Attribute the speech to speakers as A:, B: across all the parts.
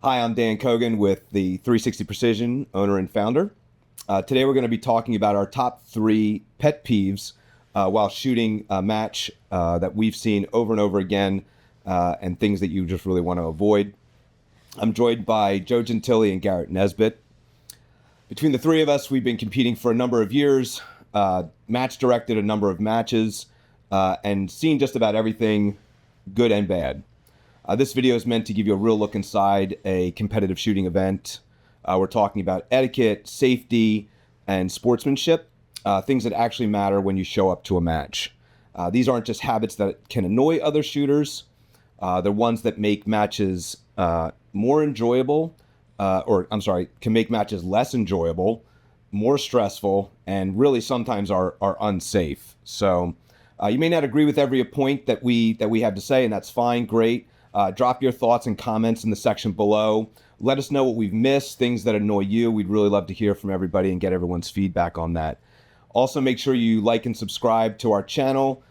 A: Hi, I'm Dan Kogan with the 360 Precision, owner and founder. Today we're going to be talking about our top 3 pet peeves while shooting a match that we've seen over and over again and things that you just really want to avoid. I'm joined by Joe Gentili and Garrett Nesbitt. Between the three of us, we've been competing for a number of years, match directed a number of matches, and seen just about everything, good and bad. This video is meant to give you a real look inside a competitive shooting event. We're talking about etiquette, safety, and sportsmanship, things that actually matter when you show up to a match. These aren't just habits that can annoy other shooters. They're ones that make matches more enjoyable, can make matches less enjoyable, more stressful, and really sometimes are unsafe. So you may not agree with every point that we have to say, and that's fine, great. Drop your thoughts and comments in the section below. Let us know what we've missed, things that annoy you. We'd really love to hear from everybody and get everyone's feedback on that. Also, make sure you like and subscribe to our channel.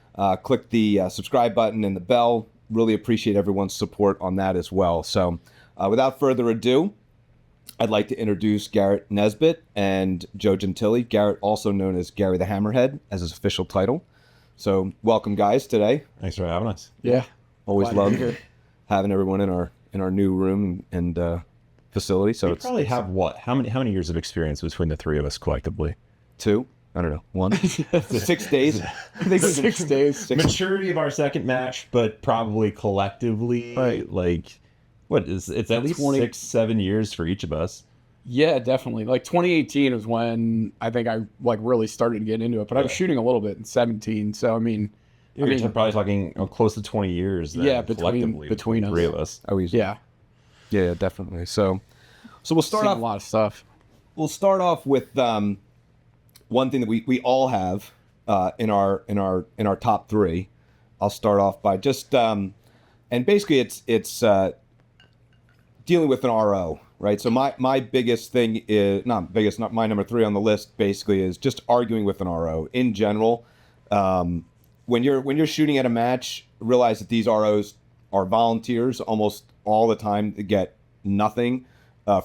A: Click the subscribe button and the bell. Really appreciate everyone's support on that as well. So without further ado, I'd like to introduce Garrett Nesbitt and Joe Gentili. Garrett, also known as Gary the Hammerhead, as his official title. So welcome, guys, today.
B: Thanks for having us.
C: Yeah.
A: Always love having everyone in our new room and facility. So
B: It's probably have what? How many years of experience between the three of us collectively?
A: 2? I don't know. 1? 6 days?
C: I think 6 days.
B: Maturity of our second match, but probably collectively,
C: Right.
B: like, it's at least
C: 20
B: 6-7 years for each of us.
C: Yeah, definitely. Like 2018 is when I think I really started to get into it, but I was shooting a little bit in 17. So I mean,
B: You're probably talking close to 20 years. Then,
C: Yeah,
B: collectively
C: between us.
B: three of us.
C: yeah,
A: Definitely. So we'll start
C: seen
A: off.
C: a lot of stuff.
A: We'll start off with one thing that we all have in our top 3. I'll start off by just and basically it's dealing with an RO, right? So my biggest thing is not my number 3 on the list. Basically, is just arguing with an RO in general. When you're shooting at a match, realize that these ROs are volunteers almost all the time. They get nothing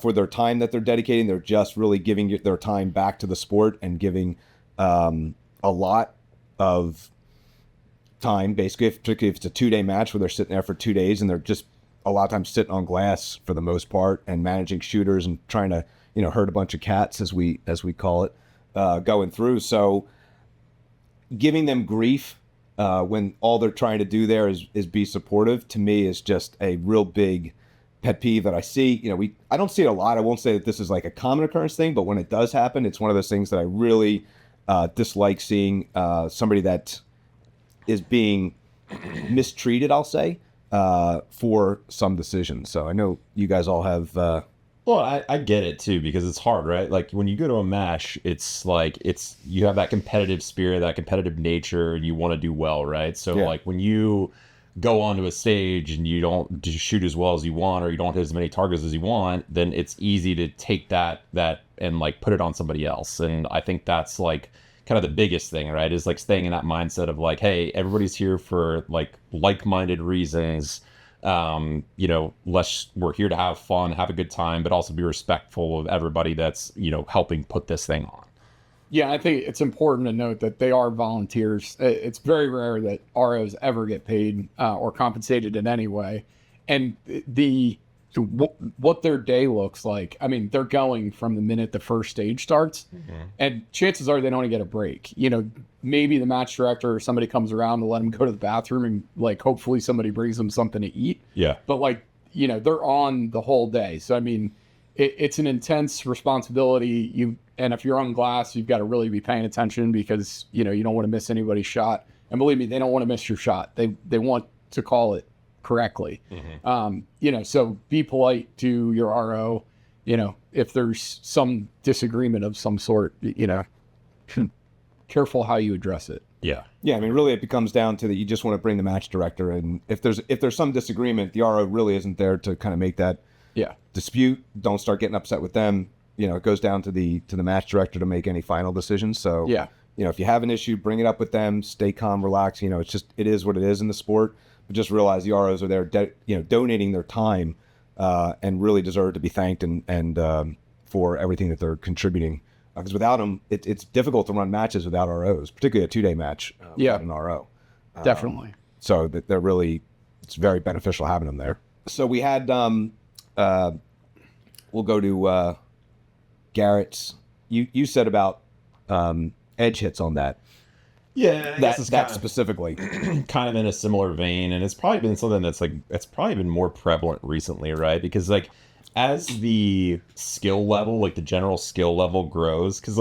A: for their time that they're dedicating. They're just really giving their time back to the sport and giving a lot of time, basically, particularly if it's a 2-day match where they're sitting there for 2 days and they're just a lot of times sitting on glass for the most part and managing shooters and trying to herd a bunch of cats as we call it going through. So giving them grief when all they're trying to do there is be supportive, to me, is just a real big pet peeve that I see. I don't see it a lot. I won't say that this is like a common occurrence thing, but when it does happen, it's one of those things that I really dislike seeing somebody that is being mistreated, I'll say, for some decisions. So I know you guys all have...
B: Well, I get it too, because it's hard, right? Like when you go to a match, it's like you have that competitive spirit, that competitive nature, and you want to do well, right? So like when you go onto a stage and you don't shoot as well as you want, or you don't hit as many targets as you want, then it's easy to take that and like put it on somebody else. And I think that's like kind of the biggest thing, right? Is like staying in that mindset of like, hey, everybody's here for like-minded reasons. We're here to have fun, have a good time, but also be respectful of everybody that's, helping put this thing on.
C: Yeah, I think it's important to note that they are volunteers. It's very rare that ROs ever get paid or compensated in any way. And what their day looks like, I mean, they're going from the minute the first stage starts, and chances are they don't get a break. Maybe the match director or somebody comes around to let them go to the bathroom, and hopefully somebody brings them something to eat.
B: Yeah.
C: But they're on the whole day. So, I mean, it's an intense responsibility. And if you're on glass, you've got to really be paying attention, because, you don't want to miss anybody's shot. And believe me, they don't want to miss your shot. They want to call it correctly. So be polite to your RO. If there's some disagreement of some sort, careful how you address it.
B: Yeah.
A: I mean, really, it becomes down to that you just want to bring the match director, and if there's some disagreement, the RO really isn't there to kind of make that dispute. Don't start getting upset with them. It goes down to the match director to make any final decisions. So if you have an issue, bring it up with them. Stay calm, relax. It is what it is in the sport. But just realize the ROs are there, donating their time and really deserve to be thanked and for everything that they're contributing. Because without them, it's difficult to run matches without ROs, particularly a 2-day match without an RO.
C: Definitely.
A: So that it's very beneficial having them there. So we had, we'll go to Garrett's. You said about edge hits on that.
B: Yeah,
A: that specifically.
B: Kind of in a similar vein, and it's probably been something it's probably been more prevalent recently, right? Because as the skill level, like the general skill level grows, because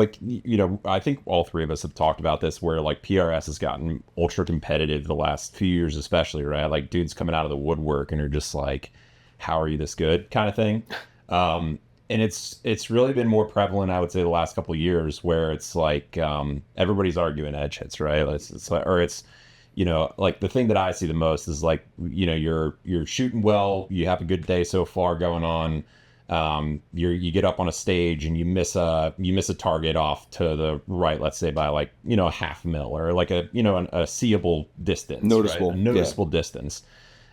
B: I think all three of us have talked about this, where PRS has gotten ultra competitive the last few years, especially, right? Like dudes coming out of the woodwork and are just like, how are you this good kind of thing. And it's really been more prevalent, I would say, the last couple of years, where it's everybody's arguing edge hits, right? The thing that I see the most is you're shooting well, you have a good day so far going on, you get up on a stage and you miss a target off to the right, let's say by a half mil or a seeable distance,
A: noticeable,
B: right? A noticeable distance.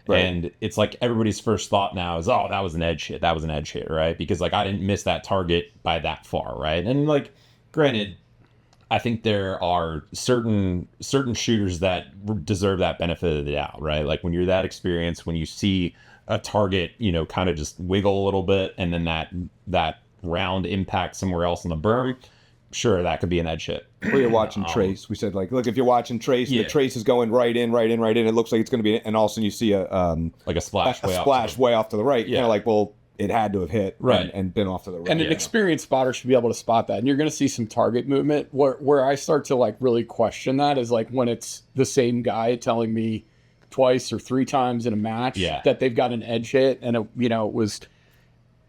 B: Right. And it's everybody's first thought now is, oh, that was an edge hit. That was an edge hit, right? Because I didn't miss that target by that far, right? And granted, I think there are certain shooters that deserve that benefit of the doubt, right? When you're that experienced, when you see a target, kind of just wiggle a little bit, and then that round impact somewhere else on the berm, sure, that could be an edge hit.
A: Or you're watching trace. We said, look, if you're watching trace, and the trace is going right in, it looks like it's going to be, and all of a sudden you see a
B: splash,
A: way off to the right.
B: Yeah.
A: Well, it had to have hit and been off to the right.
C: And an experienced spotter should be able to spot that. And you're going to see some target movement. Where I start to really question that is when it's the same guy telling me twice or three times in a match that they've got an edge hit, and it was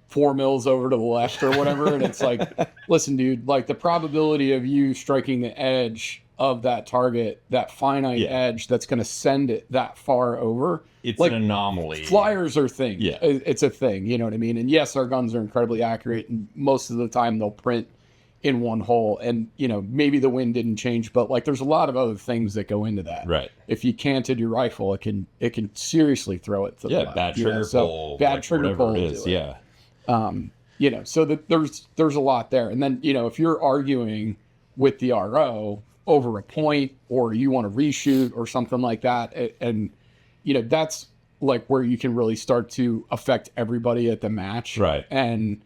C: 4 mils over to the left or whatever. And it's listen, dude, the probability of you striking the edge of that target, that finite edge that's going to send it that far over,
B: it's an anomaly.
C: Flyers are thing.
B: Yeah.
C: It's a thing, you know what I mean? And yes, our guns are incredibly accurate, and most of the time they'll print in one hole, and maybe the wind didn't change, but there's a lot of other things that go into that.
B: Right.
C: If you canted your rifle, it can seriously throw it to the left.
B: Bad trigger pull.
C: Bad trigger pull
B: is, yeah.
C: So there's a lot there. And then, if you're arguing with the RO over a point, or you want to reshoot or something like that, and that's where you can really start to affect everybody at the match.
B: Right. And,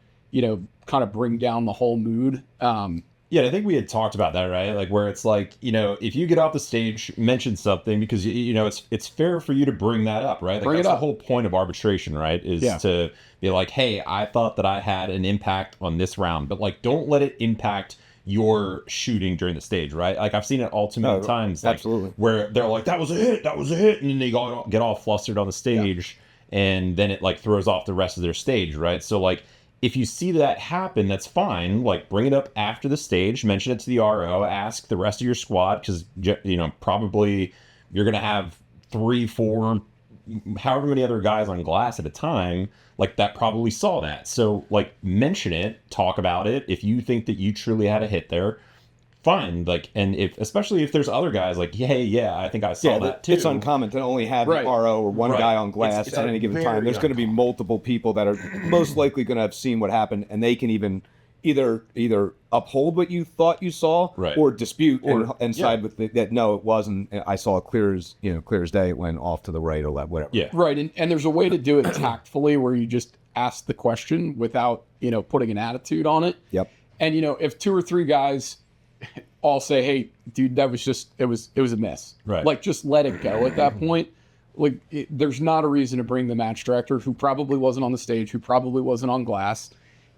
C: kind of bring down the whole mood.
B: I think we had talked about that, right? Where it's if you get off the stage, mention something, because it's fair for you to bring that up, right?
C: Bring
B: that's
C: it up.
B: The whole point of arbitration, right? Is to be hey, I thought that I had an impact on this round, but don't let it impact your shooting during the stage, right? I've seen it all too many times,
A: absolutely,
B: where they're that was a hit, and then they get all flustered on the stage, and then it throws off the rest of their stage, right? So if you see that happen, that's fine. Bring it up after the stage, mention it to the RO, ask the rest of your squad, because probably you're gonna have 3, 4, however many other guys on glass at a time that probably saw that. So mention it, talk about it. If you think that you truly had a hit there, fine. And especially if there's other guys hey, I think I saw that too.
A: It's uncommon to only have an RO or one guy on glass
B: it's
A: at any given time. There's going to be multiple people that are most likely going to have seen what happened, and they can even either uphold what you thought you saw, or dispute and side with that. No, it wasn't. I saw it clear as day. It went off to the right or left, whatever.
B: Yeah,
C: right. And there's a way to do it tactfully, where you just ask the question without putting an attitude on it.
A: Yep.
C: And if 2 or 3 guys all say, hey, dude, that was just it was a miss,
B: right?
C: Just let it go at that point. There's not a reason to bring the match director, who probably wasn't on the stage, who probably wasn't on glass.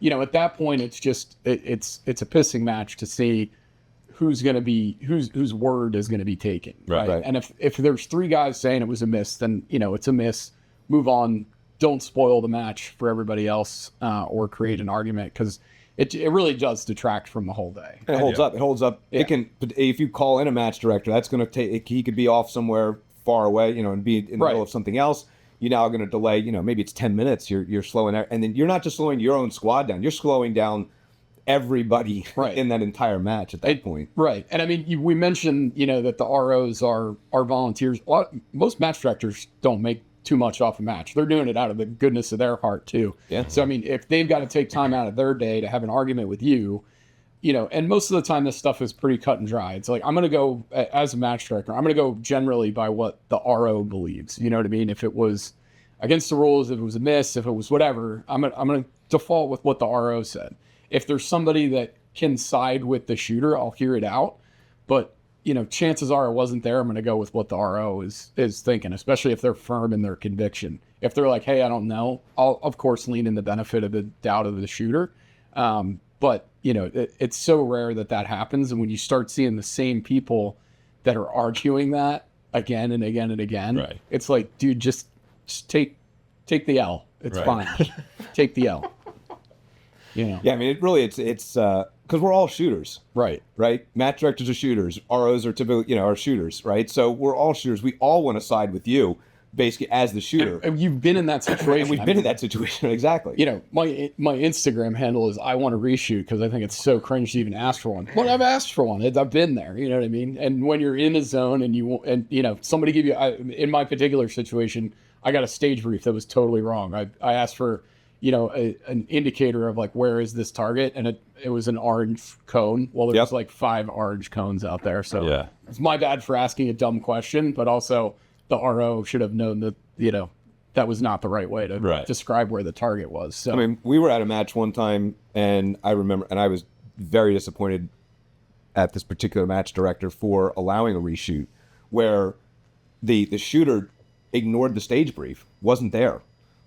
C: At that point, it's just it's a pissing match to see whose word is going to be taken, right? And if there's 3 guys saying it was a miss, then it's a miss. Move on. Don't spoil the match for everybody else, or create an argument, because it really does detract from the whole day.
A: And it holds up. It holds up. Yeah. It can. If you call in a match director, that's going to take. He could be off somewhere far away, and be in the middle of something else. You're now going to delay. Maybe it's 10 minutes. You're slowing there, and then you're not just slowing your own squad down. You're slowing down everybody in that entire match at that point.
C: Right. And I mean, we mentioned that the ROs are volunteers. Most match directors don't make too much off a match. They're doing it out of the goodness of their heart too.
A: Yeah.
C: So I mean, if they've got to take time out of their day to have an argument with you, and most of the time this stuff is pretty cut and dry. It's like, I'm going to go, as a match director, I'm going to go generally by what the RO believes. You know what I mean? If it was against the rules, if it was a miss, if it was whatever, I'm going to default with what the RO said. If there's somebody that can side with the shooter, I'll hear it out. But, chances are it wasn't there. I'm going to go with what the RO is thinking, especially if they're firm in their conviction. If they're like, hey, I don't know, I'll, of course, lean in the benefit of the doubt of the shooter. But, it's so rare that happens. And when you start seeing the same people that are arguing that again and again and again,
B: right.
C: It's like, dude, just take the L. It's
B: right.
C: fine. Take the L.
A: Yeah, I mean, it's because we're all shooters.
C: Right.
A: Right? Match directors are shooters. ROs are typically, are shooters, right? So we're all shooters. We all want to side with you, basically, as the shooter.
C: And you've been in that situation.
A: And we've been in that situation, exactly.
C: My Instagram handle is I want to reshoot because I think it's so cringe to even ask for one. Well, I've asked for one. I've been there. You know what I mean? And when you're in a zone and somebody give you, in my particular situation, I got a stage brief that was totally wrong. I asked for, an indicator of like, where is this target? And it was an orange cone. Well, there's like 5 orange cones out there. So
B: yeah.
C: It's my bad for asking a dumb question, but also the RO should have known that, that was not the right way to describe where the target was. So,
A: I mean, we were at a match one time and I remember, and I was very disappointed at this particular match director for allowing a reshoot where the shooter ignored the stage brief, wasn't there.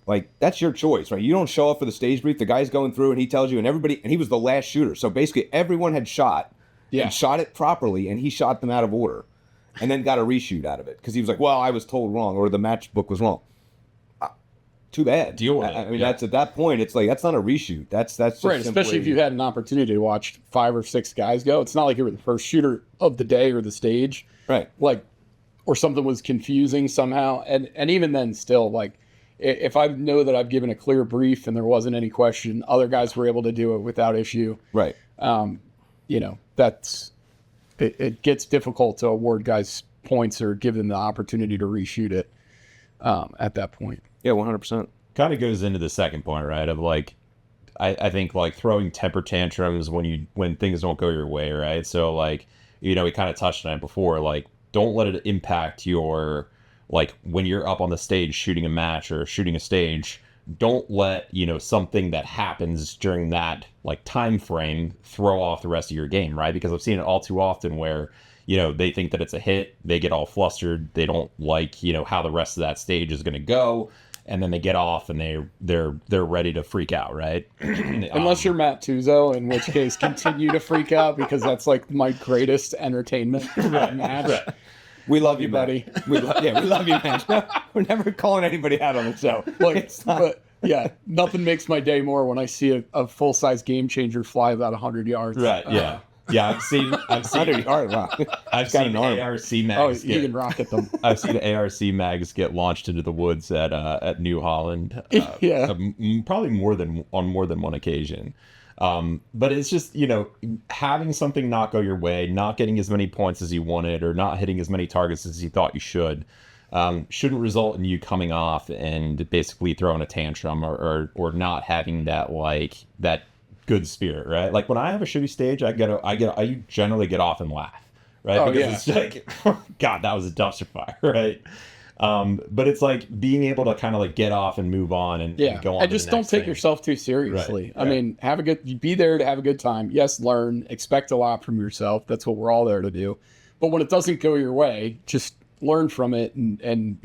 A: Like, that's your choice, right? You don't show up for the stage brief. The guy's going through and he tells you, and he was the last shooter. So basically everyone had shot and shot it properly, and he shot them out of order and then got a reshoot out of it because he was like, well, I was told wrong, or the match book was wrong. Too bad.
B: Deal with it.
A: I mean, that's at that point, it's like, that's not a reshoot. That's just
C: right. Especially if you had an opportunity to watch 5 or 6 guys go. It's not like you were the first shooter of the day or the stage.
A: Right.
C: Like, or something was confusing somehow. And even then still, like, if I know that I've given a clear brief and there wasn't any question, other guys were able to do it without issue.
A: Right.
C: It gets difficult to award guys points or give them the opportunity to reshoot it at that point.
A: Yeah, 100%.
B: Kind of goes into the second point, right? Of like, I think like throwing temper tantrums when things don't go your way, right? So like, we kind of touched on it before, like, don't let it impact your, like, when you're up on the stage shooting a match or shooting a stage, don't let, something that happens during that like time frame throw off the rest of your game, right? Because I've seen it all too often where, they think that it's a hit, they get all flustered, they don't like, how the rest of that stage is going to go, and then they get off and they're ready to freak out, right?
C: Unless you're Matt Tuzo, in which case continue to freak out because that's like my greatest entertainment match.
A: Right. We love you,
C: buddy.
A: We love you, man. We're never calling anybody out on the show.
C: But yeah, nothing makes my day more when I see a full-size game changer fly about 100 yards.
B: Right. Yeah. Yeah, I've seen
A: 100 yards. Wow.
B: I've seen ARC mags.
C: You can rocket them.
B: I've seen ARC mags get launched into the woods at New Holland. Probably on more than one occasion. But it's just, having something not go your way, not getting as many points as you wanted, or not hitting as many targets as you thought you should, shouldn't result in you coming off and basically throwing a tantrum or not having that good spirit, right? Like when I have a shitty stage, I generally get off and laugh, right? It's like, God, that was a dumpster fire, right? But it's like being able to kind of like get off and move on and go on.
C: And just don't take yourself too seriously. Right. I mean, be there to have a good time. Yes, learn, expect a lot from yourself. That's what we're all there to do. But when it doesn't go your way, just learn from it and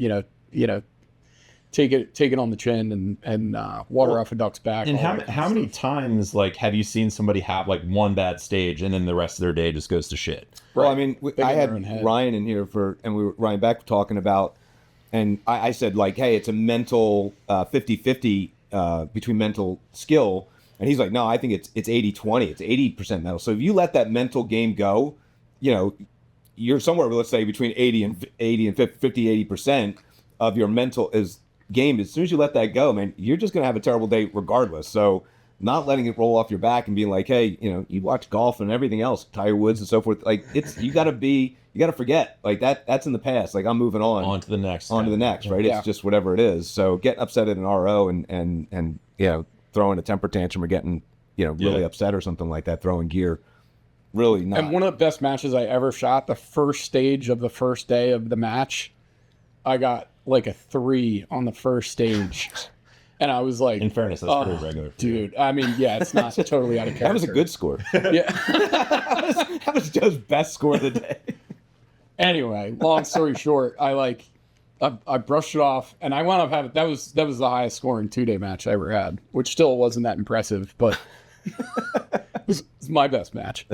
C: take it on the chin and water off a duck's back.
B: And how many times like have you seen somebody have like one bad stage and then the rest of their day just goes to shit?
A: Well, I mean, I had Ryan in here Ryan Beck talking about. And I said, like, hey, it's a mental 50-50 between mental skill. And he's like, no, I think it's 80-20. It's 80% mental. So if you let that mental game go, you're somewhere, let's say, between 80 and 50-80% of your mental game. As soon as you let that go, man, you're just going to have a terrible day regardless. So not letting it roll off your back and being like, hey, you watch golf and everything else, Tiger Woods and so forth. Like you got to forget like that's in the past. Like I'm moving on
B: to the next,
A: right?
C: Yeah.
A: It's just whatever it is. So getting upset at an RO and throwing a temper tantrum or getting, really upset or something like that, throwing gear, really not.
C: And one of the best matches I ever shot, the first stage of the first day of the match, I got like a 3 on the first stage. And I was like,
B: in fairness, that's pretty regular.
C: Dude, I mean, yeah, it's not totally out of character.
A: That was a good score.
C: Yeah.
A: that was Joe's best score of the day.
C: Anyway, long story short, I brushed it off, and I wound up having that was the highest scoring 2-day match I ever had, which still wasn't that impressive, but it was my best match,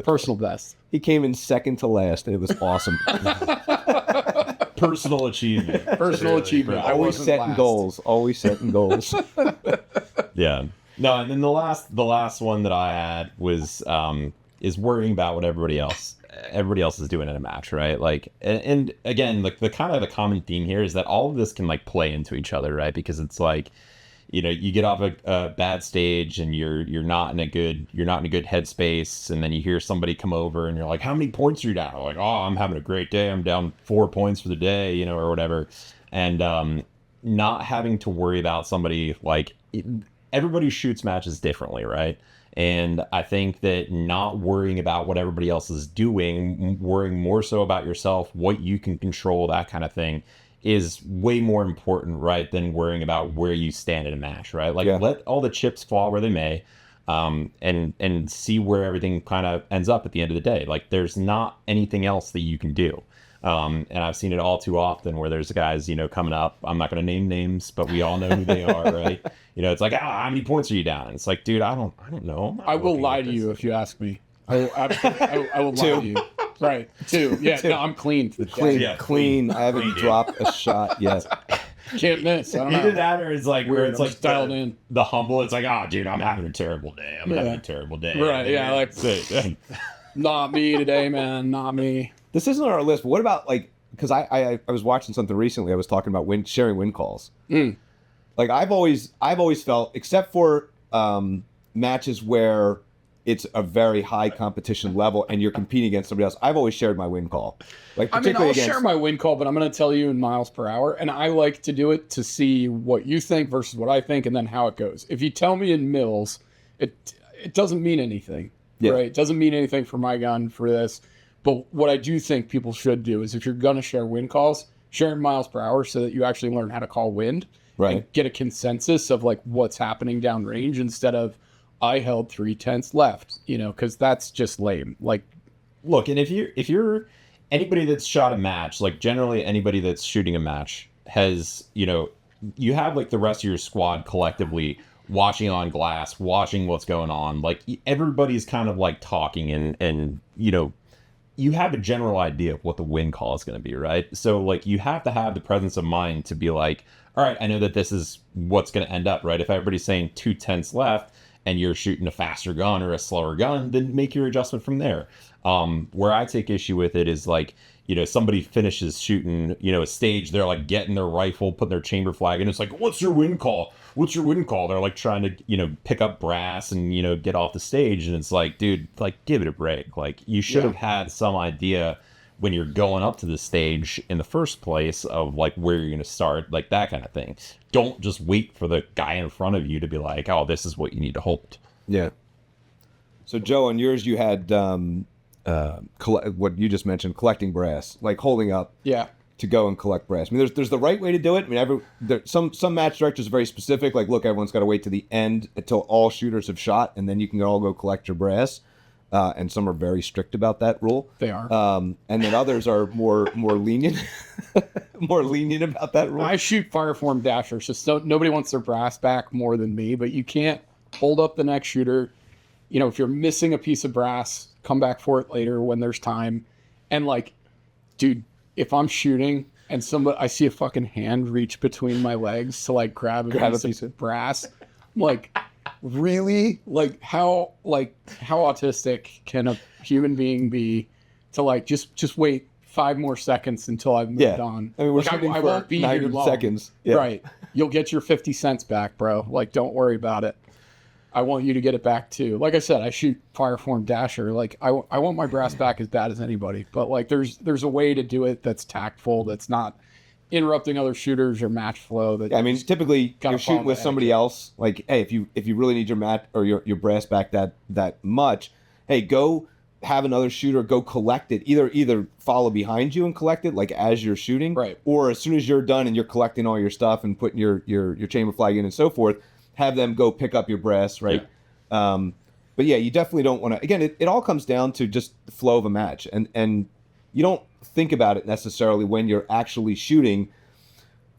C: personal best.
A: He came in second to last, and it was awesome.
B: Personal achievement.
C: Personal achievement. I
A: Always
C: wasn't
A: setting
C: last.
A: goals. Always setting goals.
B: Yeah. No, and then the last one that I had was is worrying about what everybody else is doing in a match, right? Like, and again, like the kind of the common theme here is that all of this can like play into each other, right? Because it's like, you get off a bad stage and you're not in a good headspace, and then you hear somebody come over and you're like, how many points are you down? Like, oh, I'm having a great day. I'm down 4 points for the day, or whatever. And not having to worry about somebody like everybody shoots matches differently, right? And I think that not worrying about what everybody else is doing, worrying more so about yourself, what you can control, that kind of thing, is way more important, right, than worrying about where you stand in a match, right? Like, let all the chips fall where they may, and see where everything kind of ends up at the end of the day. Like, there's not anything else that you can do. And I've seen it all too often where there's guys, coming up. I'm not going to name names, but we all know who they are, right? It's like, how many points are you down? And it's like, dude, I don't know.
C: I will lie to you if you ask me. I will lie to you. Right. 2. Yeah. 2. No, I'm clean to the
A: Clean.
C: death.
A: Clean. I haven't dropped a shot yet.
C: Can't miss. I don't know.
B: Either that or it's like where it's like
C: dialed in.
B: The humble. It's like, dude, I'm having a terrible day. I'm having a terrible day.
C: Right. Yeah. Like, not me today, man. Not me.
A: This isn't on our list, but what about like, because I was watching something recently. I was talking about sharing win calls. Like I've always felt, except for matches where it's a very high competition level and you're competing against somebody else, I've always shared my win call. Like particularly
C: I'll share my win call, but I'm going to tell you in miles per hour, and I like to do it to see what you think versus what I think, and then how it goes. If you tell me in mils, it doesn't mean anything, right? It doesn't mean anything for my gun for this. But what I do think people should do is if you're going to share wind calls, share in miles per hour so that you actually learn how to call wind, right? And get a consensus of like what's happening downrange instead of I held 3/10 left, because that's just lame. Like,
B: look, and if you're anybody that's shot a match, like generally anybody that's shooting a match has, you have like the rest of your squad collectively watching on glass, watching what's going on. Like everybody's kind of like talking and you have a general idea of what the win call is going to be, right? So like you have to have the presence of mind to be like, all right, I know that this is what's going to end up, right? If everybody's saying 2/10 left and you're shooting a faster gun or a slower gun, then make your adjustment from there. Where I take issue with it is like, somebody finishes shooting, a stage, they're like getting their rifle, putting their chamber flag, and it's like, what's your win call? What's your win call? They're like trying to, pick up brass and, get off the stage. And it's like, dude, like give it a break. Like you should have had some idea when you're going up to the stage in the first place of like where you're going to start, like that kind of thing. Don't just wait for the guy in front of you to be like, oh, this is what you need to hold.
A: Yeah. So Joe, on yours, you had what you just mentioned, collecting brass, like holding up to go and collect brass. I mean, there's the right way to do it. I mean, some match directors are very specific, like, look, everyone's got to wait to the end until all shooters have shot, and then you can all go collect your brass. And some are very strict about that rule.
C: They are.
A: And then others are more lenient, more lenient about that rule.
C: I shoot fireform dashers, so nobody wants their brass back more than me, but you can't hold up the next shooter. If you're missing a piece of brass, come back for it later when there's time. And like, dude, if I'm shooting and I see a fucking hand reach between my legs to like grab a piece of brass, I'm like, really? Like how autistic can a human being be to like just wait 5 more seconds until I've moved on?
A: I mean, we're shooting
C: I
A: for
C: won't be
A: 9
C: here long.
A: seconds. Yeah.
C: Right. You'll get your 50 cents back, bro. Like, don't worry about it. I want you to get it back too. Like I said, I shoot Fireform Dasher. Like I want my brass back as bad as anybody. But like there's a way to do it that's tactful, that's not interrupting other shooters or match flow. That
A: I mean, typically you're shooting with somebody else. Like, hey, if you really need your mat or your brass back that much, hey, go have another shooter go collect it. Either follow behind you and collect it, like as you're shooting,
C: right? Or
A: as soon as you're done and you're collecting all your stuff and putting your chamber flag in and so forth, have them go pick up your brass, right? Yeah. But yeah, you definitely don't want to. Again, it all comes down to just the flow of a match, and you don't think about it necessarily when you're actually shooting.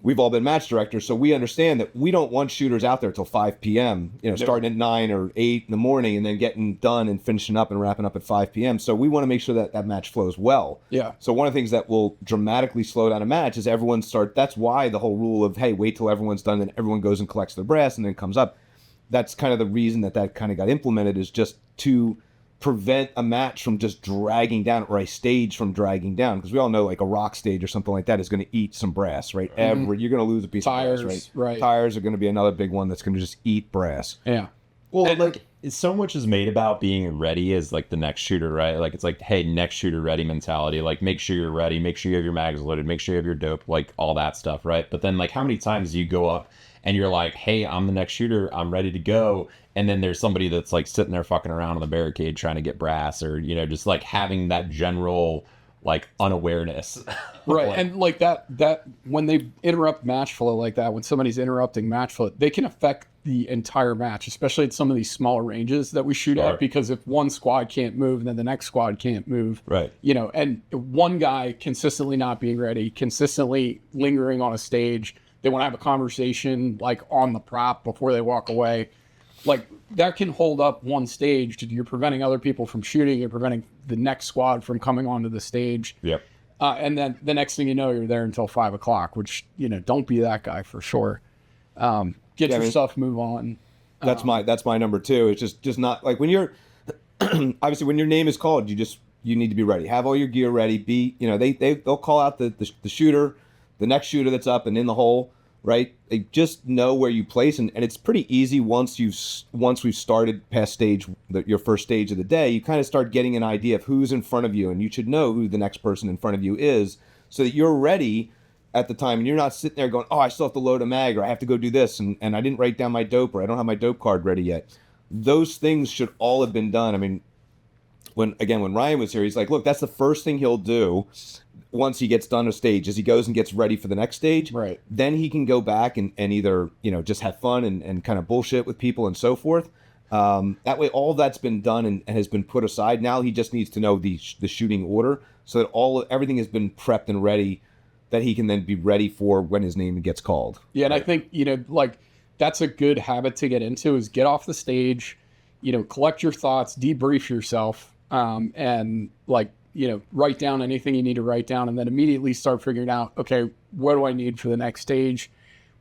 A: We've all been match directors, so we understand that we don't want shooters out there till 5 p.m., starting at 9 or 8 in the morning and then getting done and finishing up and wrapping up at 5 p.m. So we want to make sure that that match flows well.
C: Yeah.
A: So one of the things that will dramatically slow down a match is that's why the whole rule of, hey, wait till everyone's done and everyone goes and collects their brass and then comes up. That's kind of the reason that kind of got implemented, is just to prevent a match from just dragging down, or a stage from dragging down, because we all know like a rock stage or something like that is going to eat some brass, right?
C: Mm-hmm.
A: You're going to lose a piece
C: Tires,
A: of brass,
C: right?
A: Tires are going to be another big one that's going to just eat brass.
C: Yeah.
B: Well, like so much is made about being ready as like the next shooter, right? Like it's like, hey, next shooter ready mentality. Like make sure you're ready, make sure you have your mags loaded, make sure you have your dope, like all that stuff, right? But then like how many times do you go up and you're like, hey, I'm the next shooter, I'm ready to go, and then there's somebody that's like sitting there fucking around on the barricade trying to get brass, or just like having that general like unawareness.
C: Right. And like that when they interrupt match flow like that, when somebody's interrupting match flow, they can affect the entire match, especially at some of these smaller ranges that we shoot at, because if one squad can't move, then the next squad can't move.
B: Right.
C: And one guy consistently not being ready, consistently lingering on a stage, they want to have a conversation like on the prop before they walk away. Like that can hold up one stage. You're preventing other people from shooting. You're preventing the next squad from coming onto the stage.
B: Yep.
C: And then the next thing you know, you're there until 5 o'clock, which, don't be that guy for sure. Get your stuff, move on.
A: That's my number 2. It's just not like when you're, obviously when your name is called, you need to be ready. Have all your gear ready. They'll call out the shooter, the next shooter that's up and in the hole, right? They just know where you place, and it's pretty easy once we've started past your first stage of the day. You kind of start getting an idea of who's in front of you, and you should know who the next person in front of you is, so that you're ready at the time, and you're not sitting there going, oh, I still have to load a mag, or I have to go do this, and I didn't write down my dope, or I don't have my dope card ready yet. Those things should all have been done. I mean, when Ryan was here, he's like, look, that's the first thing he'll do once he gets done a stage, is he goes and gets ready for the next stage.
C: Right.
A: Then he can go back and either, just have fun and kind of bullshit with people and so forth. That way, all that's been done and has been put aside. Now he just needs to know the shooting order, so that everything has been prepped and ready, that he can then be ready for when his name gets called.
C: Yeah, and I think, like that's a good habit to get into, is get off the stage, collect your thoughts, debrief yourself, and like, write down anything you need to write down, and then immediately start figuring out, okay, what do I need for the next stage?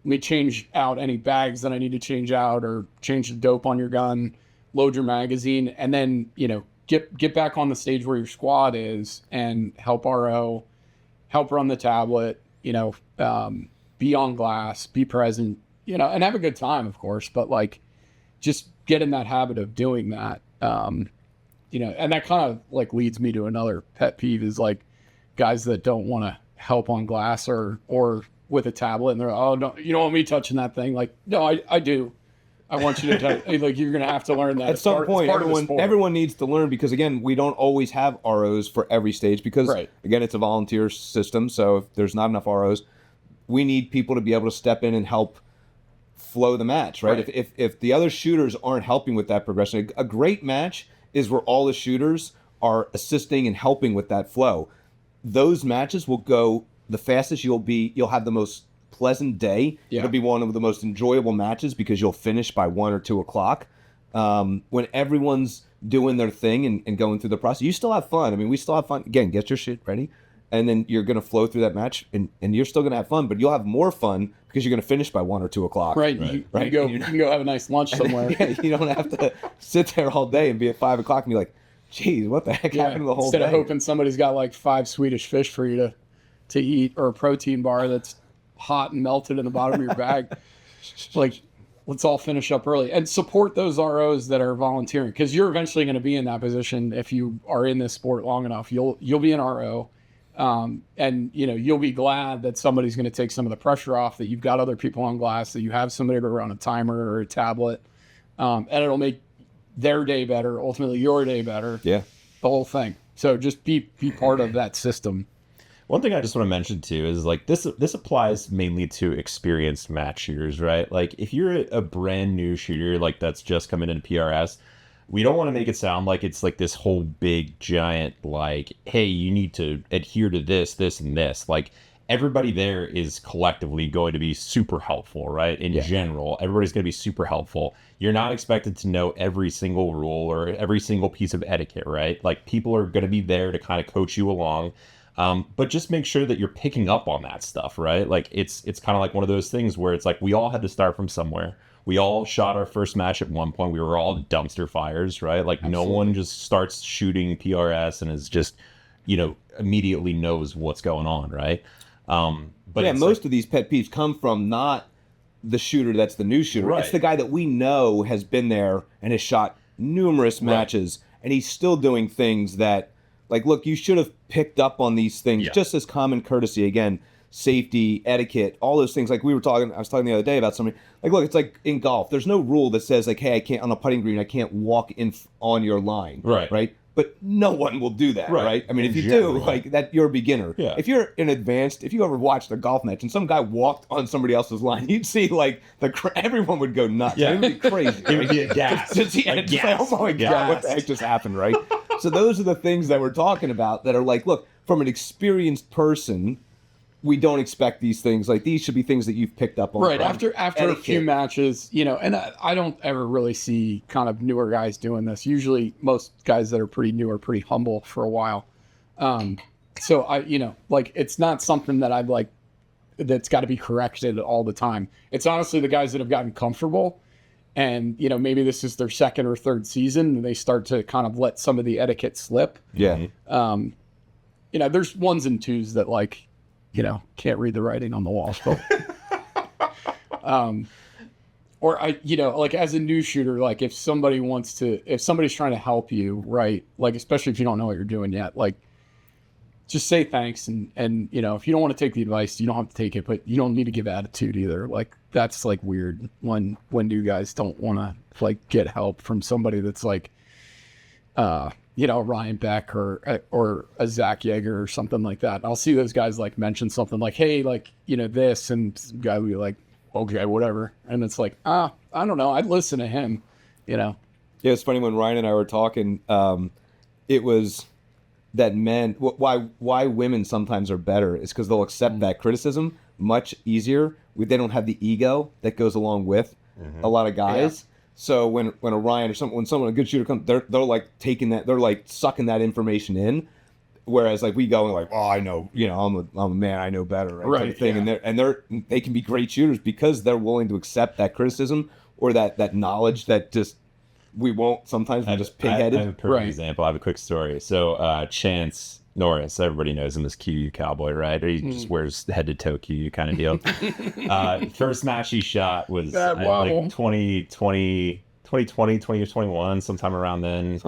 C: Let me change out any bags that I need to change out, or change the dope on your gun, load your magazine, and then, get back on the stage where your squad is and help RO, help run the tablet, be on glass, be present, and have a good time, of course, but like just get in that habit of doing that. And that kind of like leads me to another pet peeve, is like guys that don't want to help on glass or with a tablet, and they're, oh, no, you don't want me touching that thing. Like, no, I do. I want you to touch. Like, you're going to have to learn that.
A: At some point, everyone needs to learn, because again, we don't always have ROs for every stage, because again, it's a volunteer system. So if there's not enough ROs, we need people to be able to step in and help flow the match, right? If the other shooters aren't helping with that progression, a great match is where all the shooters are assisting and helping with that flow. Those matches will go the fastest. You'll have the most pleasant day.
C: Yeah.
A: It'll be one of the most enjoyable matches, because you'll finish by 1 or 2 o'clock. When everyone's doing their thing and going through the process, you still have fun. I mean, we still have fun. Again, get your shit ready, and then you're going to flow through that match, and you're still going to have fun, but you'll have more fun because you're going to finish by 1 or 2 o'clock.
C: Right. You can go have a nice lunch somewhere.
A: You don't have to sit there all day and be at 5 o'clock and be like, geez, what the heck happened to the whole
C: Instead
A: day?
C: of hoping somebody's got like 5 Swedish fish for you to eat, or a protein bar that's hot and melted in the bottom of your bag. Like, let's all finish up early and support those ROs that are volunteering, because you're eventually going to be in that position. If you are in this sport long enough, you'll be an RO. And you'll be glad that somebody's going to take some of the pressure off, that you've got other people on glass, that you have somebody to run a timer or a tablet, and it'll make their day better, ultimately your day better.
A: Yeah.
C: The whole thing. So just be part of that system.
B: One thing I just want to mention too is like this applies mainly to experienced match shooters, right? Like if you're a brand new shooter like that's just coming into PRS, we don't want to make it sound like it's like this whole big giant like, hey, you need to adhere to this, and this. Like everybody there is collectively going to be super helpful, right? In general, everybody's going to be super helpful. You're not expected to know every single rule or every single piece of etiquette, right? Like people are going to be there to kind of coach you along. But just make sure that you're picking up on that stuff, right? Like it's kind of like one of those things where it's like we all had to start from somewhere. We all shot our first match at one point. We were all dumpster fires, right? Like no one just starts shooting PRS and is just, immediately knows what's going on, right? But
A: yeah, most of these pet peeves come from not the shooter that's the new shooter.
B: Right.
A: It's the guy that we know has been there and has shot numerous matches, and he's still doing things that, like, look, you should have picked up on these things just as common courtesy. Again, safety, etiquette, all those things. Like I was talking the other day about somebody. Like, look, it's like in golf. There's no rule that says like, hey, I can't on a putting green. I can't walk in on your line. Right. But no one will do that, right? I mean, if you do, like that, you're a beginner.
B: Yeah.
A: If you're an advanced, if you ever watched a golf match and some guy walked on somebody else's line, you'd see like everyone would go nuts.
B: Yeah.
A: It would be crazy.
B: It would be a gas.
A: Oh my God, what the heck just happened, right? So those are the things that we're talking about that are like, look, from an experienced person, we don't expect these things. Like these should be things that you've picked up on.
C: Right. After a few matches, and I don't ever really see kind of newer guys doing this. Usually most guys that are pretty new are pretty humble for a while. So like it's not something that I'd like that's got to be corrected all the time. It's honestly the guys that have gotten comfortable and, maybe this is their second or third season and they start to kind of let some of the etiquette slip.
A: Yeah.
C: There's ones and twos that like, can't read the writing on the wall. So, or like as a new shooter, like if somebody's trying to help you, right? Like, especially if you don't know what you're doing yet, like just say thanks. And, if you don't want to take the advice, you don't have to take it, but you don't need to give attitude either. Like that's like weird when new guys don't want to like get help from somebody that's like, Ryan Beck or a Zach Yeager or something like that. I'll see those guys like mention something like, hey, like, this, and some guy will be like, okay, whatever. And it's like, I don't know. I'd listen to him, Yeah,
A: it's funny when Ryan and I were talking, it was that men, why women sometimes are better is because they'll accept that criticism much easier. They don't have the ego that goes along with a lot of guys. Yeah. So when a Ryan or when someone a good shooter comes, they're like taking that, they're like sucking that information in, whereas like we go and like, oh, I know, I'm a man, I know better, right? Type of thing. Yeah. And they can be great shooters because they're willing to accept that criticism or that knowledge that just we won't sometimes we're just pig-headed.
B: I have a perfect example. I have a quick story. So Chance Norris, everybody knows him as QU Cowboy, right? He just wears head to toe QU kind of deal. First match he shot was like 2020, 2021, sometime around then.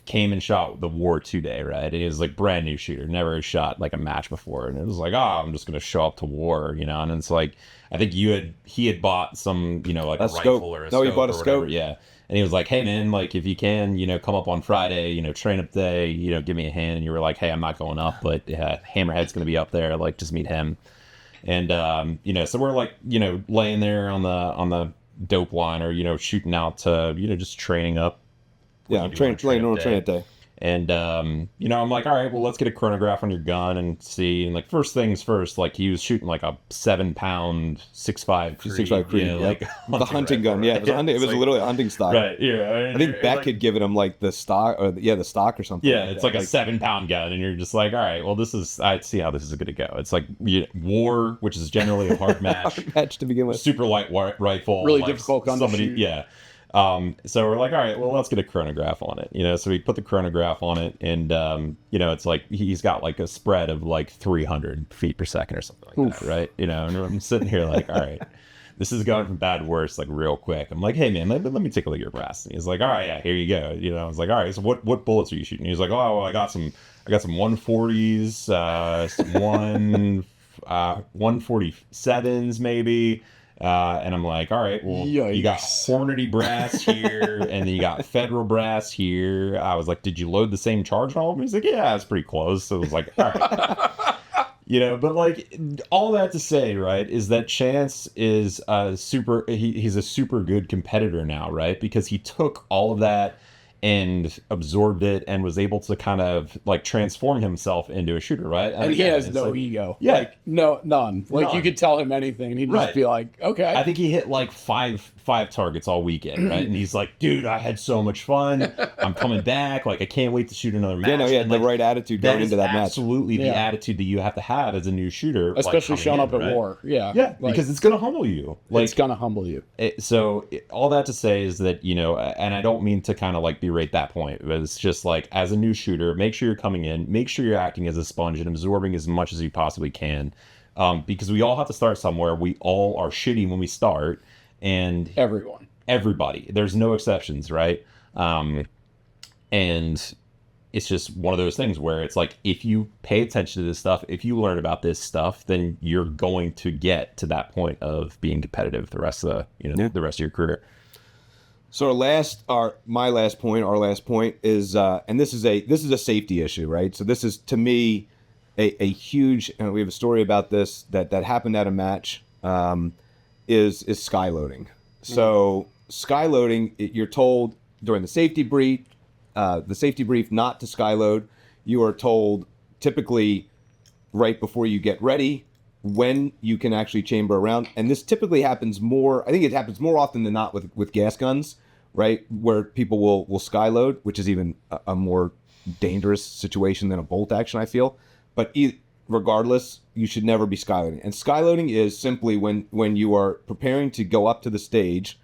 B: Came and shot the War 2 day, right? And he was like brand new shooter, never shot like a match before. And it was like, I'm just going to show up to War, And it's like, I think he had bought some, like a rifle
A: scope.
B: Or a scope.
A: No, he bought a scope.
B: Yeah. And he was like, hey, man, like, if you can, come up on Friday, train up day, give me a hand. And you were like, hey, I'm not going up, but Hammerhead's going to be up there. Like, just meet him. And, so we're like, laying there on the dope line or, shooting out to, just training up.
A: Yeah, train up day.
B: And, I'm like, all right, well, let's get a chronograph on your gun and see. And like, first things first, like he was shooting like a 7-pound 6.5
A: Creed, like the hunting gun. Yeah, it was literally a hunting stock.
B: Right. Yeah.
A: I think Beck had given him like the stock the stock or something.
B: Yeah, it's like a 7-pound gun. And you're just like, all right, well, I see how this is going to go. It's like War, which is generally a hard match.
A: Hard match to begin with.
B: Super light rifle.
C: Really difficult gun to shoot.
B: Yeah. So we're like, all right, well, let's get a chronograph on it, so we put the chronograph on it and, it's like, he's got like a spread of like 300 feet per second or something like that. Right. And I'm sitting here like, all right, this is going from bad to worse, like real quick. I'm like, hey man, let me take a look at your brass. And he's like, all right, yeah, here you go. You know, I was like, all right, so what bullets are you shooting? He's like, oh, well, I got some 140s, some 147s maybe. And I'm like, all right, well, you got Hornady brass here, and then you got Federal brass here. I was like, did you load the same charge on all of them? He's like, yeah, it's pretty close. So it was like, all right. You know, but like all that to say, right, is that Chance is he's a super good competitor now, right? Because he took all of that and absorbed it and was able to kind of like transform himself into a shooter, right?
C: And he has no ego.
B: Yeah.
C: Like, none. Like you could tell him anything and he'd just be like, okay.
B: I think he hit like five targets all weekend, right? And he's like, dude, I had so much fun. I'm coming back. Like, I can't wait to shoot another match.
A: Yeah, no, he had the right attitude going into that match.
B: Absolutely the attitude that you have to have as a new shooter.
C: Especially showing up at war. Yeah.
B: Yeah, because it's going to humble you.
C: Like, it's going to humble you.
B: All that to say is that, you know, and I don't mean to kind of like berate that point, but it's just like, as a new shooter, make sure you're coming in, make sure you're acting as a sponge and absorbing as much as you possibly can. Because we all have to start somewhere. We all are shitty when we start. And everybody, there's no exceptions, right? And it's just one of those things where it's like, if you pay attention to this stuff, if you learn about this stuff, then you're going to get to that point of being competitive the rest of the rest of your career.
A: So our last point is, and this is a safety issue, right? So this is, to me, a huge, and we have a story about this that happened at a match, is skyloading. So skyloading, you're told during the safety brief not to skyload. You are told typically right before you get ready when you can actually chamber around. And this typically happens more, I think it happens more often than not with gas guns, right? Where people will skyload, which is even a more dangerous situation than a bolt action, I feel. But regardless, you should never be skyloading. And skyloading is simply when you are preparing to go up to the stage,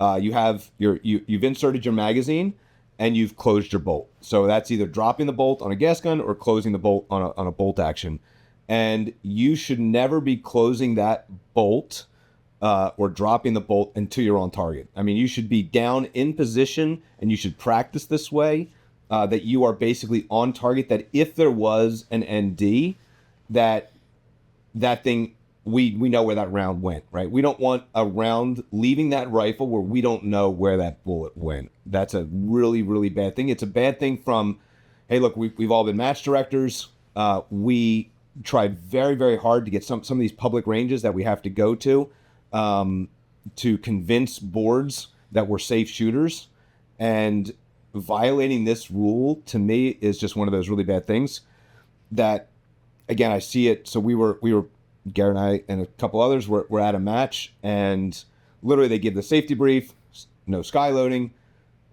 A: you've inserted your magazine and you've closed your bolt. So that's either dropping the bolt on a gas gun or closing the bolt on a bolt action. And you should never be closing that bolt or dropping the bolt until you're on target. I mean, you should be down in position, and you should practice this way, that you are basically on target, that if there was an ND, that thing, we know where that round went, right? We don't want a round leaving that rifle where we don't know where that bullet went. That's a really, really bad thing. It's a bad thing from, hey, look, we've all been match directors. We try very, very hard to get some of these public ranges that we have to go to convince boards that we're safe shooters. And violating this rule, to me, is just one of those really bad things that, again, I see it. So we were Garrett and I and a couple others were at a match, and literally they give the safety brief, no skyloading.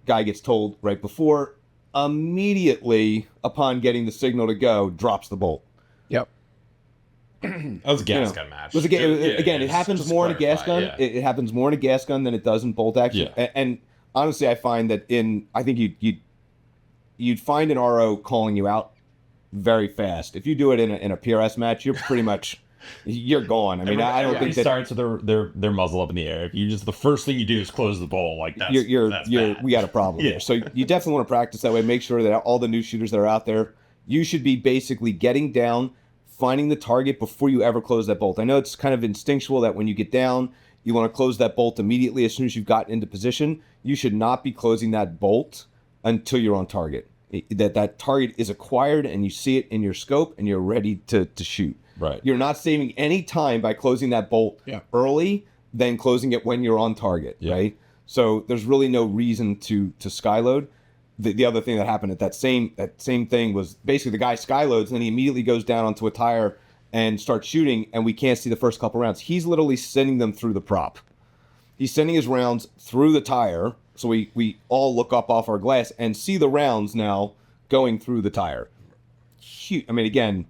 A: Guy gets told right before, immediately upon getting the signal to go, drops the bolt.
C: Yep.
B: That was a gas gun match.
A: It happens more in a gas gun.
B: Yeah.
A: It happens more in a gas gun than it does in bolt action.
B: Yeah.
A: And honestly, I find that I think you'd find an RO calling you out very fast. If you do it in a PRS match, you're pretty much you're gone. I mean, I don't think that
B: starts with their muzzle up in the air. If you just the first thing you do is close the bowl, like that's
A: we got a problem here. So you definitely want to practice that way. Make sure that all the new shooters that are out there, you should be basically getting down, finding the target before you ever close that bolt. I know it's kind of instinctual that when you get down, you want to close that bolt immediately as soon as you've gotten into position. You should not be closing that bolt until you're on target. That target is acquired and you see it in your scope and you're ready to shoot.
B: Right.
A: You're not saving any time by closing that bolt early than closing it when you're on target, right? So there's really no reason to skyload. The other thing that happened at that same thing was basically the guy skyloads and then he immediately goes down onto a tire and starts shooting, and we can't see the first couple rounds. He's literally sending them through the prop. He's sending his rounds through the tire, so we all look up off our glass and see the rounds now going through the tire. I mean, again,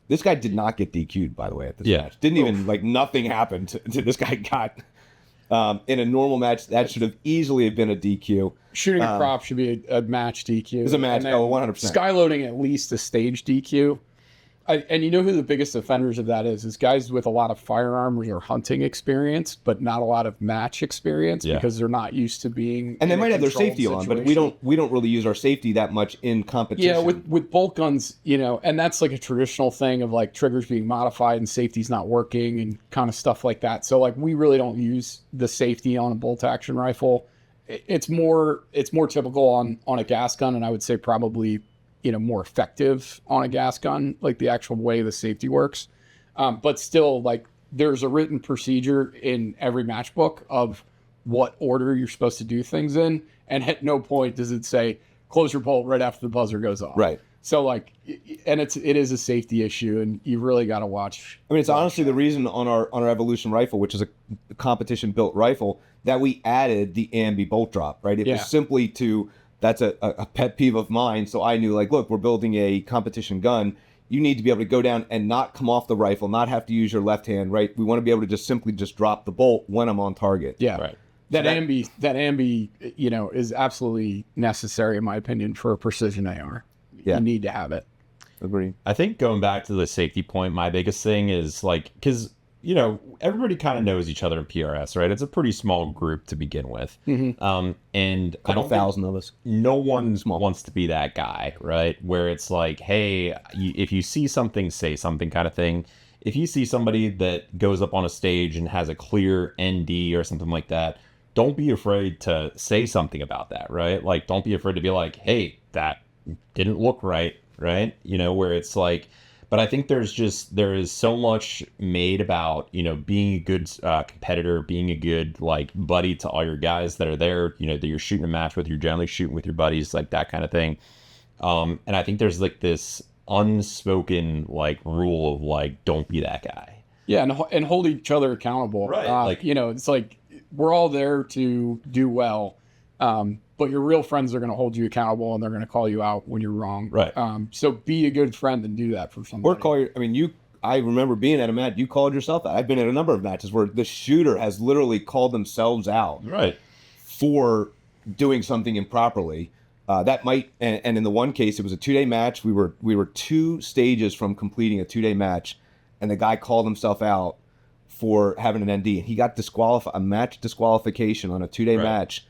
A: this guy did not get DQ'd, by the way, at this match. Didn't even, nothing happened to this guy got. In a normal match, that should have easily been a DQ.
C: Shooting a prop should be a match DQ.
A: It's a match, 100%.
C: Skyloading at least a stage DQ. And you know who the biggest offenders of that is guys with a lot of firearms or hunting experience, but not a lot of match experience because they're not used to being.
A: And they
C: in
A: might
C: a
A: have their
C: controlled
A: safety on, but
C: situation.
A: we don't really use our safety that much in competition.
C: Yeah, with bolt guns, and that's like a traditional thing of like triggers being modified and safety's not working and kind of stuff like that. So like we really don't use the safety on a bolt action rifle. It's more typical on a gas gun, and I would say probably more effective on a gas gun, like the actual way the safety works. But still, like there's a written procedure in every match book of what order you're supposed to do things in, and at no point does it say close your bolt right after the buzzer goes off.
A: Right.
C: So like, and it is a safety issue, and you really got to watch.
A: I mean, it's honestly the reason on our Evolution rifle, which is a competition built rifle, that we added the ambi bolt drop. Right. It was simply to. That's a pet peeve of mine. So I knew, like, look, we're building a competition gun. You need to be able to go down and not come off the rifle, not have to use your left hand, right? We want to be able to just simply drop the bolt when I'm on target.
C: Yeah.
B: Right.
C: That ambi, is absolutely necessary, in my opinion, for a precision AR.
A: Yeah.
C: You need to have it.
A: Agree.
B: I think going back to the safety point, my biggest thing is like, because everybody kind of knows each other in PRS, right? It's a pretty small group to begin with.
C: Mm-hmm.
B: And
A: A couple thousand of us.
B: No one wants to be that guy, right? Where it's like, hey, if you see something, say something kind of thing. If you see somebody that goes up on a stage and has a clear ND or something like that, don't be afraid to say something about that, right? Like, don't be afraid to be like, hey, that didn't look right, right? Where it's like, but I think there is so much made about, being a good competitor, being a good like buddy to all your guys that are there, that you're shooting a match with, you're generally shooting with your buddies, like that kind of thing. And I think there's like this unspoken like rule of like, don't be that guy.
C: Yeah, and hold each other accountable.
B: Right.
C: It's like we're all there to do well. But your real friends are going to hold you accountable, and they're going to call you out when you're wrong.
B: Right.
C: So be a good friend and do that for somebody.
A: I remember being at a match, you called yourself out. I've been at a number of matches where the shooter has literally called themselves out
B: Right.
A: for doing something improperly. That might, and in the one case, it was a 2-day match. We were 2 stages from completing a 2-day match, and the guy called himself out for having an ND, and he got a match disqualification on a 2-day match.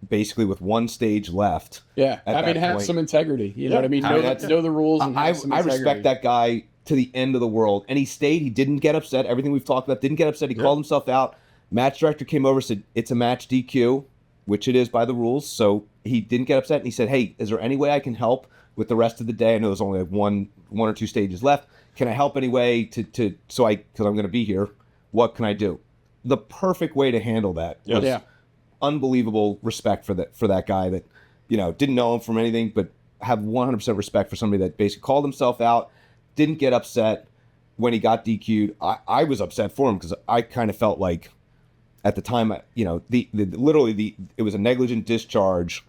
A: Basically with 1 stage left.
C: Yeah, have some integrity. You know what I mean? Know the rules. And
A: I respect that guy to the end of the world. And he stayed. He didn't get upset. Everything we've talked about, didn't get upset. He called himself out. Match director came over, said, it's a match DQ, which it is by the rules. So he didn't get upset. And he said, hey, is there any way I can help with the rest of the day? I know there's only like one or 2 stages left. Can I help anyway because I'm going to be here. What can I do? The perfect way to handle that.
C: Yeah.
A: Unbelievable respect for that guy that didn't know him from anything, but have 100% respect for somebody that basically called himself out, didn't get upset when he got DQ'd. I was upset for him because I kind of felt like at the time, it was a negligent discharge,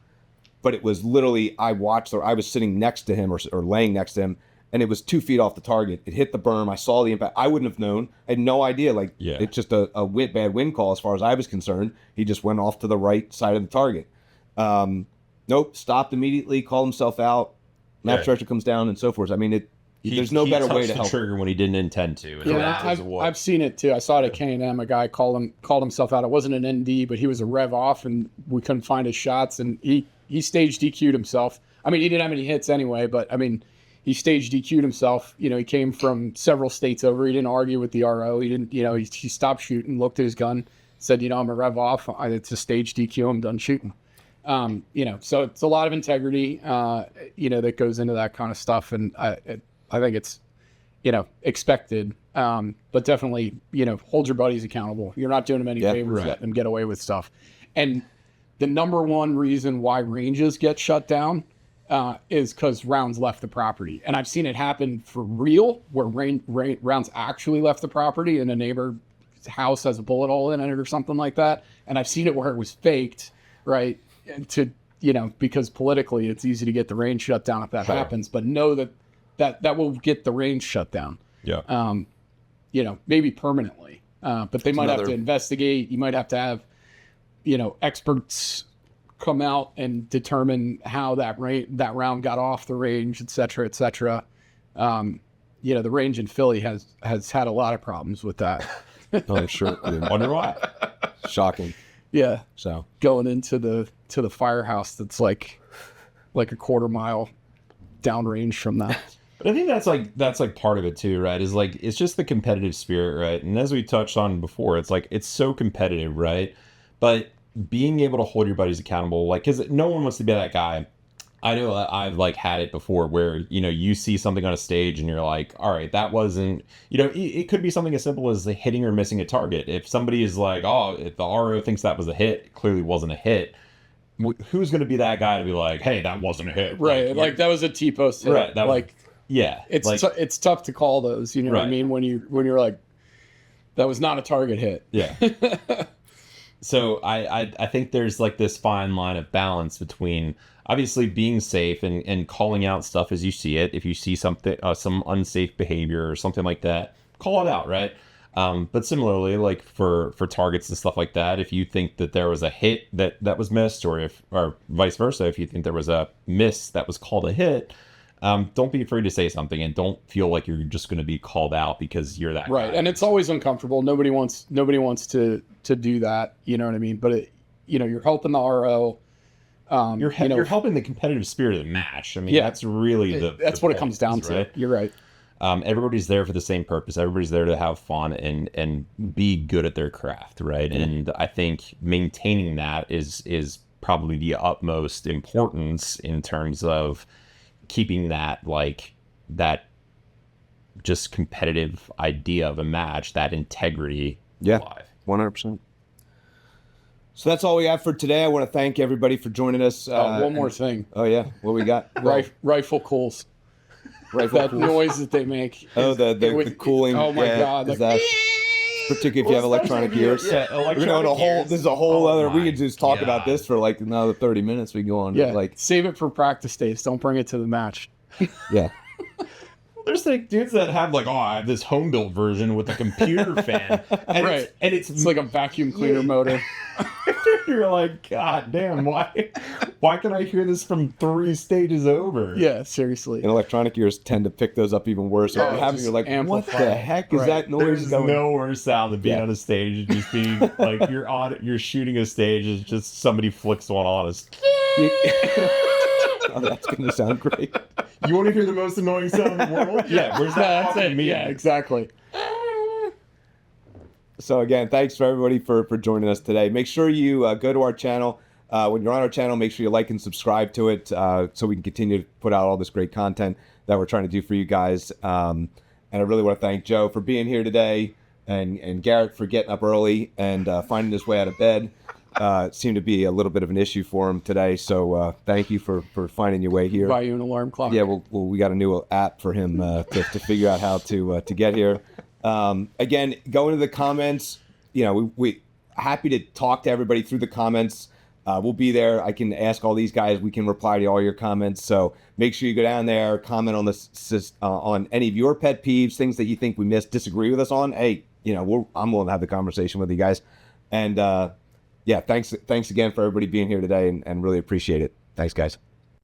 A: but it was literally I was sitting next to him or laying next to him, and it was 2 feet off the target. It hit the berm. I saw the impact. I wouldn't have known. I had no idea. It's just a bad wind call as far as I was concerned. He just went off to the right side of the target. Nope. Stopped immediately. Called himself out. Match director comes down and so forth. I mean, there's no better way to help.
B: Trigger when he didn't intend to.
C: I've seen it too. I saw it at K&M. A guy called himself out. It wasn't an ND, but he was a rev off, and we couldn't find his shots, and he stage DQ'd himself. I mean, he didn't have any hits anyway, but I mean. He stage DQ'd himself. He came from several states over. He didn't argue with the RO. He didn't, he stopped shooting, looked at his gun, said, I'm a rev off. It's a stage DQ. I'm done shooting. So it's a lot of integrity, that goes into that kind of stuff. And I think it's, expected. But definitely, hold your buddies accountable. You're not doing them any favors, letting them get away with stuff. And the number one reason why ranges get shut down is because rounds left the property. And I've seen it happen for real, where rounds actually left the property and a neighbor's house has a bullet hole in it or something like that. And I've seen it where it was faked, right? Because politically it's easy to get the range shut down if that happens. But know that will get the range shut down.
B: Yeah.
C: Maybe permanently. But they might have to investigate. You might have to have, experts come out and determine how that round got off the range, et cetera, et cetera. the range in Philly has had a lot of problems with that.
A: Oh, I'm sure.
B: Wonder why.
A: Shocking.
C: Yeah.
A: So
C: Going into the firehouse that's like a quarter mile downrange from that.
B: But I think that's like part of it too, right? Is like it's just the competitive spirit, right? And as we touched on before, it's like it's so competitive, right? But being able to hold your buddies accountable, like, because no one wants to be that guy. I know I've like had it before where, you see something on a stage and you're like, all right, that wasn't, it could be something as simple as hitting or missing a target. If somebody is like, oh, if the RO thinks that was a hit, it clearly wasn't a hit. Who's going to be that guy to be like, hey, that wasn't a hit?
C: Right. Like that was a T-post hit.
B: Right. Yeah.
C: It's
B: like,
C: it's tough to call those, what I mean? When you're like, that was not a target hit.
B: Yeah. So I think there's like this fine line of balance between obviously being safe and calling out stuff as you see it. If you see something, some unsafe behavior or something like that, call it out, right? But similarly, like for targets and stuff like that, if you think that there was a hit that was missed, or vice versa, if you think there was a miss that was called a hit, don't be afraid to say something, and don't feel like you're just going to be called out because you're that
C: right.
B: guy.
C: And it's always uncomfortable. Nobody wants to do that. You know what I mean? But you're helping the RO.
B: You're helping the competitive spirit of the match. I mean,
C: Yeah.
B: that's really
C: that's
B: the
C: what it comes down to.
B: right?
C: You're right.
B: Everybody's there for the same purpose. Everybody's there to have fun and be good at their craft, right?
A: Mm-hmm.
B: And I think maintaining that is probably the utmost importance in terms of keeping that just competitive idea of a match, that integrity alive.
A: 100%. So that's all we have for today. I want to thank everybody for joining us.
C: One more thing.
A: Oh yeah, what we got?
C: Rifle cools.
A: Rifle
C: That
A: cools.
C: noise that they make.
A: Oh, the cooling.
C: Oh my
A: yeah,
C: God!
A: Is that, particularly if you have electronic ears.
B: Yeah, electronic ears.
A: This is a whole other. We could just talk
B: God.
A: about this for like another 30 minutes. We can go on.
C: Yeah,
A: Like
C: save it for practice days. Don't bring it to the match.
A: yeah.
B: There's like dudes that have like, I have this home built version with a computer fan, and
C: Right.
B: it's
C: like a vacuum cleaner motor.
B: You're like, God damn, why can I hear this from 3 stages over?
C: Yeah, seriously.
A: And electronic ears tend to pick those up even worse.
C: Oh,
A: If you have,
C: just
A: you're like, what
C: amplify
A: the
C: it.
A: heck is
C: Right.
A: that noise
B: There's
A: going?
B: no worse sound than being
A: Yeah.
B: on a stage and just being like you're shooting a stage. It's just somebody flicks one on us.
A: Oh, that's gonna sound great.
B: You want to hear the most annoying sound in the world? Yeah, where's that?
C: That's
B: fucking
C: it.
B: mean?
C: Yeah, exactly.
A: So again, thanks for everybody for joining us today. Make sure you go to our channel. When you're on our channel, make sure you like and subscribe to it so we can continue to put out all this great content that we're trying to do for you guys. And I really want to thank Joe for being here today, and Garrett for getting up early and finding his way out of bed. It seemed to be a little bit of an issue for him today. So thank you for finding your way here.
C: Buy you an alarm clock.
A: Yeah, well, we got a new app for him to figure out how to get here. Again, go into the comments. We happy to talk to everybody through the comments. We'll be there. I can ask all these guys. We can reply to all your comments. So make sure you go down there, comment on this on any of your pet peeves, things that you think we missed, disagree with us on. Hey, I'm willing to have the conversation with you guys. And yeah, thanks again for everybody being here today, and really appreciate it. Thanks, guys.